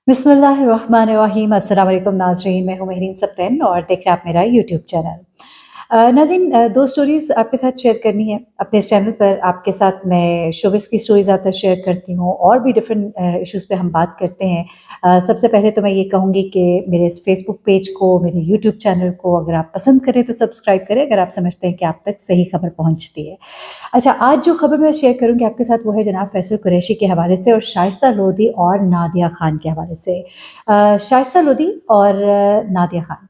बिस्मिल्लाहिर्रहमानिर्रहीम। अस्सलाम वालेकुम नाज़रीन, मैं हूँ महरीन सब्तैन और देख रहे हैं आप मेरा यूट्यूब चैनल। नाज़रीन, दो स्टोरीज़ आपके साथ शेयर करनी है अपने इस चैनल पर। आपके साथ मैं शोबिज़ की स्टोरी ज़्यादातर शेयर करती हूँ और भी डिफरेंट इश्यूज़ पे हम बात करते हैं। सबसे पहले तो मैं ये कहूँगी कि मेरे इस फेसबुक पेज को, मेरे यूट्यूब चैनल को अगर आप पसंद करें तो सब्सक्राइब करें, अगर आप समझते हैं कि आप तक सही खबर पहुँचती है। अच्छा, आज जो खबर मैं शेयर करूँगी आपके साथ वो है जनाब फैसल कुरैशी के हवाले से और शाइस्ता लोधी और नादिया खान के हवाले से। शाइस्ता लोधी और नादिया खान,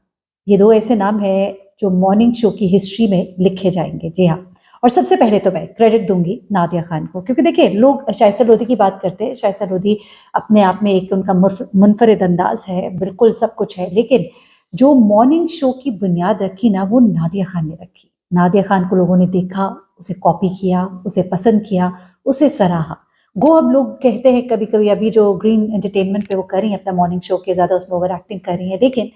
ये 2 ऐसे नाम हैं जो मॉर्निंग शो की हिस्ट्री में लिखे जाएँगे। जी हाँ। और सबसे पहले तो मैं क्रेडिट दूँगी नादिया खान को, क्योंकि देखिए लोग शाइस्ता लोधी की बात करते हैं। शाइस्ता लोधी अपने आप में एक उनका मुनफरिद अंदाज़ है, बिल्कुल सब कुछ है। लेकिन जो मॉर्निंग शो की बुनियाद रखी ना, वो नादिया खान ने रखी। नादिया खान को लोगों ने देखा, उसे कॉपी किया, उसे पसंद किया, उसे सराहा। गो अब लोग कहते हैं कभी-कभी अभी जो ग्रीन एंटरटेनमेंट पे वो कर रही हैं अपना मॉर्निंग शो के, ज़्यादा उसमें ओवर एक्टिंग कर रही हैं। लेकिन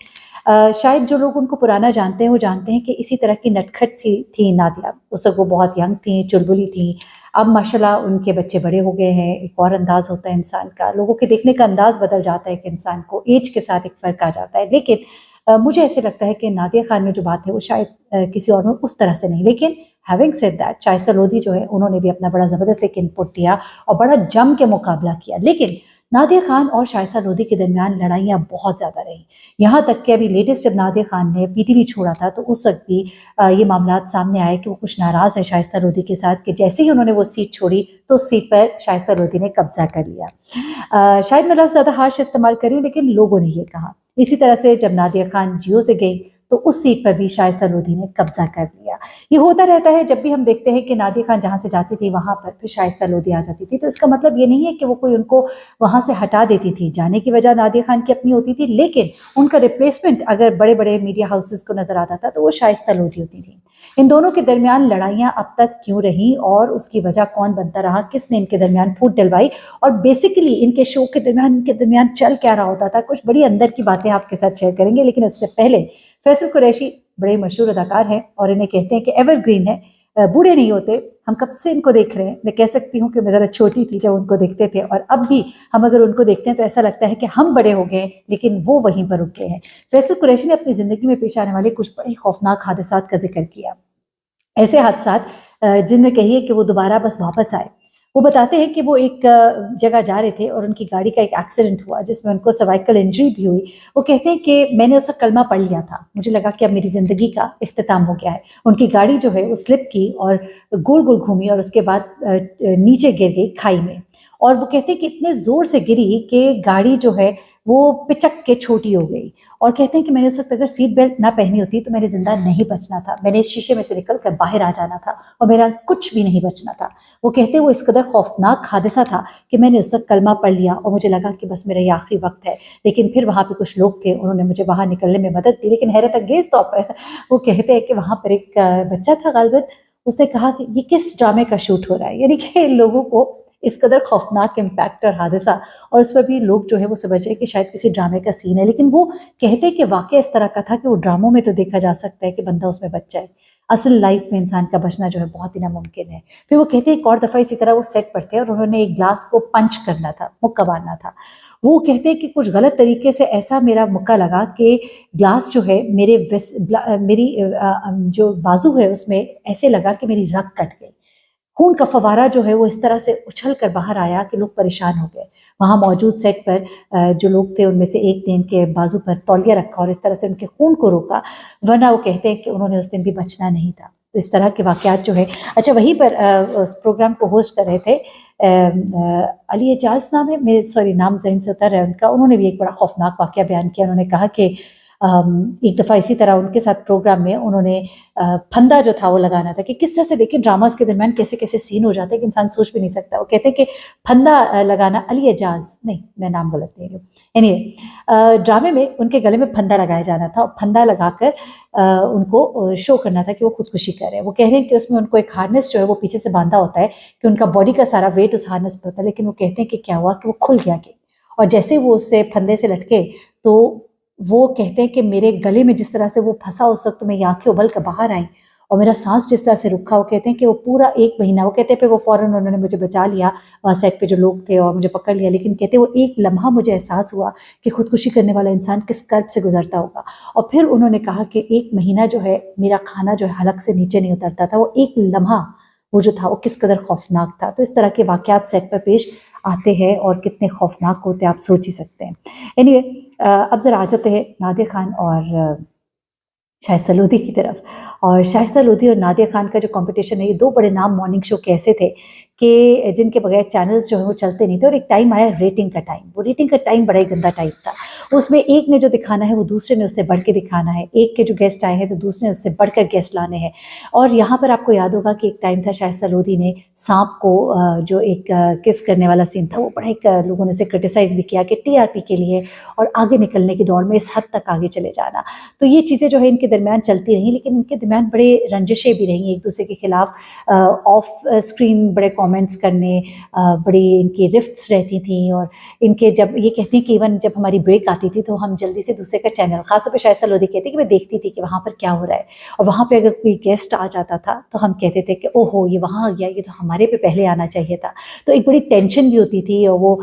शायद जो लोग उनको पुराना जानते हैं वो जानते हैं कि इसी तरह की नटखट सी थी नादिया। उस वक़्त वो बहुत यंग थी, चुलबुली थी। अब माशाल्लाह उनके बच्चे बड़े हो गए हैं, एक और अंदाज़ होता है इंसान का, लोगों के देखने का अंदाज़ बदल जाता है एक इंसान को, ऐज के साथ एक फ़र्क आ जाता है। लेकिन मुझे ऐसे लगता है कि नादिया खान में जो बात है वो शायद किसी और में उस तरह से नहीं। लेकिन having said that, Shaista Lodhi जो है उन्होंने भी अपना बड़ा ज़बरदस्त एक इनपुट दिया और बड़ा जम के मुकाबला किया। लेकिन नादिया खान और शाइस्ता लोधी के दरमियान लड़ाइयाँ बहुत ज़्यादा रहीं। यहाँ तक कि अभी लेटेस्ट जब नादिया खान ने पीटीवी छोड़ा था तो उस वक़्त भी ये मामलात सामने आए कि वो कुछ नाराज़ है शाइस्ता लोधी के साथ कि जैसे ही उन्होंने वो सीट छोड़ी तो उस सीट पर शाइस्ता लोधी ने कब्ज़ा कर लिया। शायद मैं लफ्ज़ ज़्यादा हार्श इस्तेमाल करी, लेकिन लोगों ने ये कहा। इसी तरह से जब नादिया खान जियो से गई तो उस सीट पर भी शाइस्ता लोधी ने कब्जा कर लिया। ये होता रहता है जब भी हम देखते हैं कि नादिया खान जहाँ से जाती थी वहाँ पर फिर शाइस्ता लोधी आ जाती थी। तो इसका मतलब ये नहीं है कि वो कोई उनको वहाँ से हटा देती थी। जाने की वजह नादिया खान की अपनी होती थी, लेकिन उनका रिप्लेसमेंट अगर बड़े-बड़े मीडिया हाउसेस को नज़र आता था तो वो शाइस्ता लोधी होती थी। इन दोनों के दरमियान लड़ाइयाँ अब तक क्यों रहीं और उसकी वजह कौन बनता रहा, किसने इनके दरमियान फूट डलवाई और बेसिकली इनके शो के दरमियान चल क्या रहा होता था, कुछ बड़ी अंदर की बातें आपके साथ शेयर करेंगे। लेकिन उससे पहले फैसल कुरैशी बड़े मशहूर अदाकार हैं और इन्हें कहते हैं कि एवरग्रीन है, बूढ़े नहीं होते। हम कब से इनको देख रहे हैं। मैं कह सकती हूँ कि मैं ज़रा छोटी थी जब उनको देखते थे और अब भी हम अगर उनको देखते हैं तो ऐसा लगता है कि हम बड़े हो गए लेकिन वो वहीं पर रुक गए हैं। फैसल कुरैशी ने अपनी ज़िंदगी में पेश आने वाले कुछ बड़े खौफनाक हादसात का ज़िक्र किया। ऐसे हादसात जिनमें कहिए कि वो दोबारा बस वापस आए। वो बताते हैं कि वो एक जगह जा रहे थे और उनकी गाड़ी का एक एक्सीडेंट हुआ जिसमें उनको सर्वाइकल इंजरी भी हुई। वो कहते हैं कि मैंने उस वक़्त कलमा पढ़ लिया था। मुझे लगा कि अब मेरी ज़िंदगी का इख्तिताम हो गया है। उनकी गाड़ी जो है वो स्लिप की और गोल-गोल घूमी और उसके बाद नीचे गिर गई खाई में। और वो कहते हैं कि इतने ज़ोर से गिरी कि गाड़ी जो है वो पिचक के छोटी हो गई। और कहते हैं कि मैंने उस वक़्त अगर सीट बेल्ट ना पहनी होती तो मैंने ज़िंदा नहीं बचना था। मैंने शीशे में से निकल कर बाहर आ जाना था और मेरा कुछ भी नहीं बचना था। वो कहते हैं वो इस कदर खौफ़नाक हादसा था कि मैंने उस वक़्त कलमा पढ़ लिया और मुझे लगा कि बस मेरा ये आखिरी वक़्त है। लेकिन फिर वहाँ पे कुछ लोग थे, उन्होंने मुझे बाहर निकलने में मदद दी। लेकिन हैरत अंगेज़ तौर पर वो कहते हैं कि वहाँ पर एक बच्चा था ग़ालिबन, उसने कहा कि ये किस ड्रामे का शूट हो रहा है? यानी कि लोगों को इस कदर खौफ़नाक इम्पैक्ट और हादसा, और उस पर भी लोग जो है वो समझ रहे हैं कि शायद किसी ड्रामे का सीन है। लेकिन वो कहते हैं कि वाक़या इस तरह का था कि वो ड्रामों में तो देखा जा सकता है कि बंदा उसमें बच जाए। असल लाइफ़ में इंसान का बचना जो है बहुत ही नामुमकिन है। फिर वो कहते हैं एक और दफ़ा इसी तरह वो सेट पर थे और उन्होंने एक ग्लास को पंच करना था, मुक्का मारना था। वो कहते हैं कि कुछ गलत तरीके से ऐसा मेरा मुक्का लगा कि ग्लास जो है मेरी जो बाजू है उसमें ऐसे लगा कि मेरी रग कट गई। खून का फव्वारा जो है वो इस तरह से उछल कर बाहर आया कि लोग परेशान हो गए। वहाँ मौजूद सेट पर जो लोग थे उनमें से एक ने इनके बाजू पर तौलिया रखा और इस तरह से उनके खून को रोका, वरना वो कहते हैं कि उन्होंने उस दिन भी बचना नहीं था। तो इस तरह के वाक़यात जो है। अच्छा, वहीं पर उस प्रोग्राम को होस्ट कर रहे थे अली एजाज़ नाम है, मेरे सॉरी नाम ज़हन से उतर रहा है उनका। उन्होंने भी एक बड़ा खौफ़नाक वाक़या बयान किया। उन्होंने कहा कि एक दफ़ा इसी तरह उनके साथ प्रोग्राम में उन्होंने फंदा जो था वो लगाना था कि किस तरह से देखिए ड्रामास के दरमियान कैसे-कैसे सीन हो जाते हैं कि इंसान सोच भी नहीं सकता। वो कहते हैं कि फंदा लगाना, अली एजाज़ नहीं, मैं नाम गलत दे रही हूँ। एनीवे, ड्रामे में उनके गले में फंदा लगाया जाना था और फंदा लगाकर उनको शो करना था कि वो खुदकुशी कर रहे हैं। वो कह रहे हैं कि उसमें उनको एक हार्नेस जो है वो पीछे से बाँधा होता है कि उनका बॉडी का सारा वेट उस हार्नेस पे होता है। लेकिन वो कहते हैं कि क्या हुआ कि वो खुल गया कि, और जैसे ही वो उससे फंदे से लटके तो वो कहते हैं कि मेरे गले में जिस तरह से वो फँसा उस वक़्त मेरी आँखें उबल कर बाहर आईं और मेरा सांस जिस तरह से रुका, वो कहते हैं कि वो पूरा 1 महीना, वो कहते हैं फिर वो फ़ौरन उन्होंने मुझे बचा लिया, वहाँ सेट पे जो लोग थे और मुझे पकड़ लिया, लेकिन कहते हैं वो 1 लम्हा मुझे एहसास हुआ कि खुदकुशी करने वाला इंसान किस कर्ब से गुजरता होगा। और फिर उन्होंने कहा कि 1 महीना जो है मेरा खाना जो है हलक से नीचे नहीं उतरता था, वो 1 लम्हा वो जो था वो किस कदर खौफनाक था। तो इस तरह के वाक़यात सेट पर पेश आते हैं और कितने खौफनाक होते हैं आप सोच ही सकते हैं। एनीवे अब ज़रा आ जाते हैं नादिया खान और शाइस्ता लोधी की तरफ। और शाइस्ता लोधी और नादिया खान का जो कॉम्पिटिशन है, ये 2 बड़े नाम मॉर्निंग शो के ऐसे थे कि जिनके बगैर चैनल्स जो है वो चलते नहीं थे। और एक टाइम आया रेटिंग का टाइम, वो रेटिंग का टाइम बड़ा ही गंदा टाइम था। उसमें एक ने जो दिखाना है वो दूसरे ने उससे बढ़ के दिखाना है, एक के जो गेस्ट आए हैं तो दूसरे ने उससे बढ़कर गेस्ट लाने हैं। और यहाँ पर आपको याद होगा कि एक टाइम था शाइस्ता लोधी ने सांप को जो एक किस करने वाला सीन था, वो बड़ा एक लोगों ने उसे क्रिटिसाइज़ भी किया कि टीआरपी के लिए और आगे निकलने की दौड़ में इस हद तक आगे चले जाना। तो ये चीज़ें जो है इनके दरमियान चलती रहीं, लेकिन इनके दरमियान बड़े रंजिशें भी रहीं एक दूसरे के खिलाफ। ऑफ स्क्रीन बड़े कमेंट्स करने, बड़ी इनकी रिफ्ट्स रहती थी। और इनके जब ये कहती हैं कि इवन जब हमारी ब्रेक आती थी तो हम जल्दी से दूसरे का चैनल, खासतौर पे शाइस्ता लोधी कहती है कि मैं देखती थी कि वहाँ पर क्या हो रहा है। और वहाँ पे अगर कोई गेस्ट आ जाता था तो हम कहते थे कि ओहो ये वहाँ आ गया, ये तो हमारे पे पहले आना चाहिए था। तो एक बड़ी टेंशन भी होती थी। और वो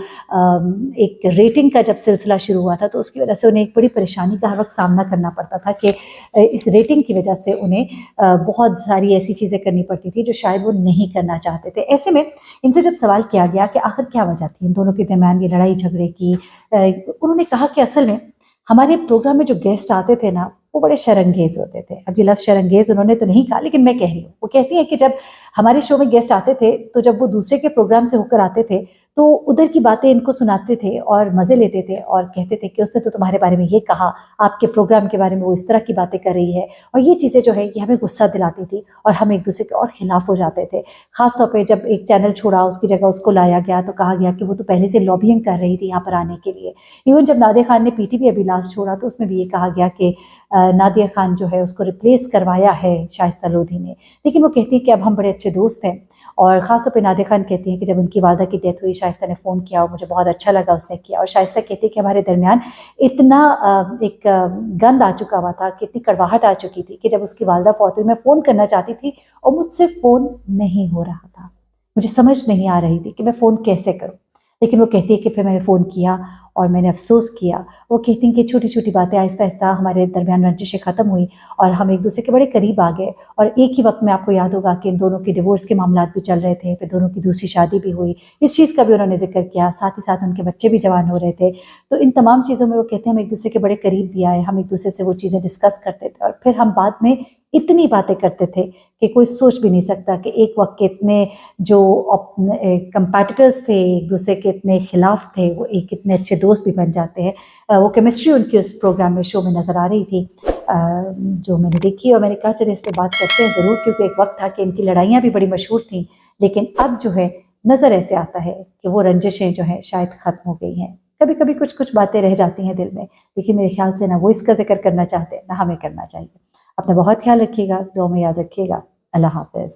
एक रेटिंग का जब सिलसिला शुरू हुआ था तो उसकी वजह से उन्हें एक बड़ी परेशानी का हर वक्त सामना करना पड़ता था कि इस रेटिंग की वजह से उन्हें बहुत सारी ऐसी चीज़ें करनी पड़ती थी जो शायद वो नहीं करना चाहते थे। ऐसे में इनसे जब सवाल किया गया कि आखिर क्या वजह थी इन दोनों के दरमियान ये लड़ाई झगड़े की, उन्होंने कहा कि असल में हमारे प्रोग्राम में जो गेस्ट आते थे ना वो बड़े शर्ंगेज़ होते थे। अब ये लफ्ज़ शर्ंगेज़ उन्होंने तो नहीं कहा, लेकिन मैं कह रही हूँ। वो कहती हैं कि जब हमारे शो में गेस्ट आते थे तो जब वो दूसरे के प्रोग्राम से होकर आते थे तो उधर की बातें इनको सुनाते थे और मज़े लेते थे और कहते थे कि उसने तो तुम्हारे बारे में ये कहा, आपके प्रोग्राम के बारे में वो इस तरह की बातें कर रही है। और ये चीज़ें जो है ये हमें गुस्सा दिलाती थी और हम एक दूसरे के और खिलाफ हो जाते थे। ख़ास तौर पे जब एक चैनल छोड़ा उसकी जगह उसको लाया गया तो कहा गया कि वो तो पहले से लॉबिंग कर रही थी यहाँ पर आने के लिए। इवन जब नादिया खान ने पीटीवी अभी लास्ट छोड़ा तो उसमें भी ये कहा गया कि नादिया खान जो है उसको रिप्लेस करवाया है शाइस्ता लोधी ने। लेकिन वो कहती है कि अब हम बड़े अच्छे दोस्त हैं। और ख़ास तौर पे नादिया खान कहती हैं कि जब उनकी वालिदा की डेथ हुई शाइस्ता ने फ़ोन किया और मुझे बहुत अच्छा लगा उसने किया। और शाइस्ता कहती है कि हमारे दरमियान इतना एक गंद आ चुका हुआ था कि इतनी कड़वाहट आ चुकी थी कि जब उसकी वालिदा फौत हुई मैं फ़ोन करना चाहती थी और मुझसे फ़ोन नहीं हो रहा था। मुझे समझ नहीं आ रही थी कि मैं फ़ोन कैसे करूँ। लेकिन वो कहती है कि फिर मैंने फ़ोन किया और मैंने अफ़सोस किया। वो कहती हैं कि छोटी-छोटी बातें आहिस्ता-आहिस्ता हमारे दरमियान रंजिशें ख़त्म हुई और हम एक दूसरे के बड़े करीब आ गए। और एक ही वक़्त में आपको याद होगा कि इन दोनों के डिवोर्स के मामलात भी चल रहे थे, फिर दोनों की दूसरी शादी भी हुई। इस चीज़ का भी उन्होंने ज़िक्र किया, साथ ही साथ उनके बच्चे भी जवान हो रहे थे। तो इन तमाम चीज़ों में वो कहते हैं हम एक दूसरे के बड़े करीब भी आए, हम एक दूसरे से वो चीज़ें डिस्कस करते थे और फिर हम बाद में इतनी बातें करते थे कि कोई सोच भी नहीं सकता कि एक वक़्त के इतने जो कंपैटिटर्स थे, एक दूसरे के इतने खिलाफ थे, वो एक इतने अच्छे दोस्त भी बन जाते हैं। वो केमिस्ट्री उनकी उस प्रोग्राम में शो में नज़र आ रही थी, जो मैंने देखी। और मैंने कहा चलिए इस पे बात करते हैं ज़रूर, क्योंकि एक वक़्त था कि इनकी लड़ाइयाँ भी बड़ी मशहूर थीं। लेकिन अब जो है नज़र ऐसे आता है कि वो रंजिशें जो हैं शायद ख़त्म हो गई हैं। कभी-कभी कुछ-कुछ बातें रह जाती हैं दिल में, लेकिन मेरे ख़्याल से ना वो इसका ज़िक्र करना चाहते हैं, ना हमें करना चाहिए। अपना बहुत ख़्याल रखिएगा, दुआ में याद रखिएगा। अल्लाह हाफ़िज़।